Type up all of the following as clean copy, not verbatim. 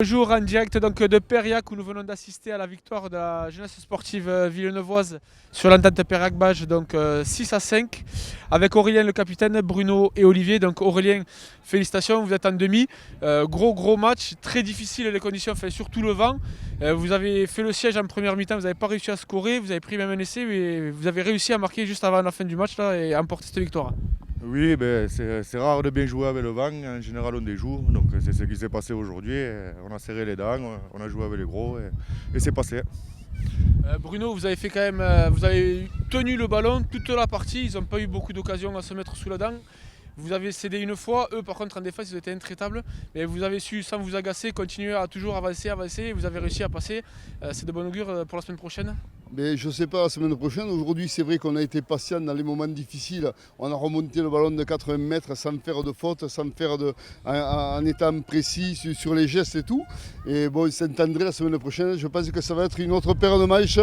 Bonjour, en direct donc de Périac où nous venons d'assister à la victoire de la jeunesse sportive villeneuvoise sur l'entente Périac-Bage, donc 6 à 5 avec Aurélien le capitaine, Bruno et Olivier. Donc Aurélien, félicitations, vous êtes en demi. Gros match, très difficile les conditions, enfin, surtout le vent. Vous avez fait le siège en première mi-temps, vous n'avez pas réussi à scorer, vous avez pris même un essai, mais vous avez réussi à marquer juste avant la fin du match là, et à emporter cette victoire. Oui, c'est rare de bien jouer avec le vent, en général on déjoue, donc c'est ce qui s'est passé aujourd'hui. On a serré les dents, on a joué avec les gros et c'est passé. Bruno, vous avez fait quand même, vous avez tenu le ballon toute la partie, ils n'ont pas eu beaucoup d'occasions à se mettre sous la dent. Vous avez cédé une fois, eux par contre en défense ils étaient intraitables, mais vous avez su sans vous agacer continuer à toujours avancer, et vous avez réussi à passer. C'est de bon augure pour la semaine prochaine. Mais je ne sais pas la semaine prochaine. Aujourd'hui, c'est vrai qu'on a été patient dans les moments difficiles. On a remonté le ballon de 80 mètres sans faire de faute, en étant précis sur les gestes et tout. Et bon, Saint-André la semaine prochaine, je pense que ça va être une autre paire de manches.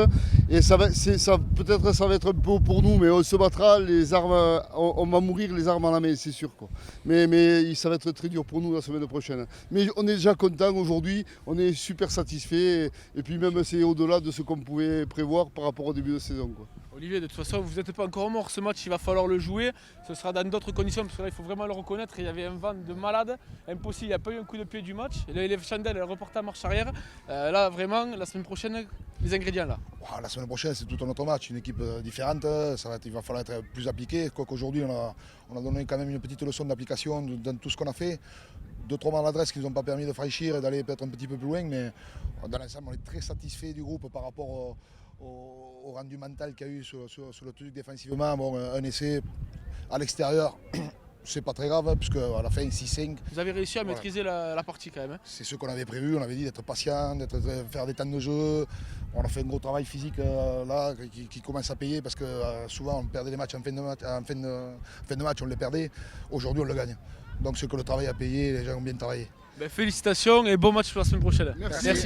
Et peut-être ça va être un peu pour nous, mais on se battra. Les armes, on va mourir les armes à la main, c'est sûr, quoi. Mais ça va être très dur pour nous la semaine prochaine. Mais on est déjà content aujourd'hui. On est super satisfait. Et puis même c'est au-delà de ce qu'on pouvait prévoir par rapport au début de saison, quoi. Olivier, de toute façon, vous n'êtes pas encore mort. Ce match, il va falloir le jouer. Ce sera dans d'autres conditions, parce que là, il faut vraiment le reconnaître. Il y avait un vent de malade, impossible. Il n'y a pas eu un coup de pied du match. Les chandelles, elles reportent en marche arrière. Là, vraiment, la semaine prochaine, les ingrédients là. Wow, la semaine prochaine, c'est tout un autre match, une équipe différente. Il va falloir être plus appliqué. Qu'aujourd'hui, on a donné quand même une petite leçon d'application dans tout ce qu'on a fait. 2-3 maladresses qui ne nous ont pas permis de franchir et d'aller peut-être un petit peu plus loin. Mais dans l'ensemble, on est très satisfait du groupe par rapport au rendu mental qu'il y a eu sur le truc défensivement. Bon, un essai à l'extérieur, c'est pas très grave, puisque à la fin 6-5. Vous avez réussi à maîtriser la partie quand même. Hein. C'est ce qu'on avait prévu, on avait dit d'être patient, de faire des temps de jeu. On a fait un gros travail physique là qui commence à payer parce que souvent on perdait les matchs en fin de match, on les perdait. Aujourd'hui on le gagne. Donc c'est que le travail a payé, les gens ont bien travaillé. Félicitations et bon match pour la semaine prochaine. Merci.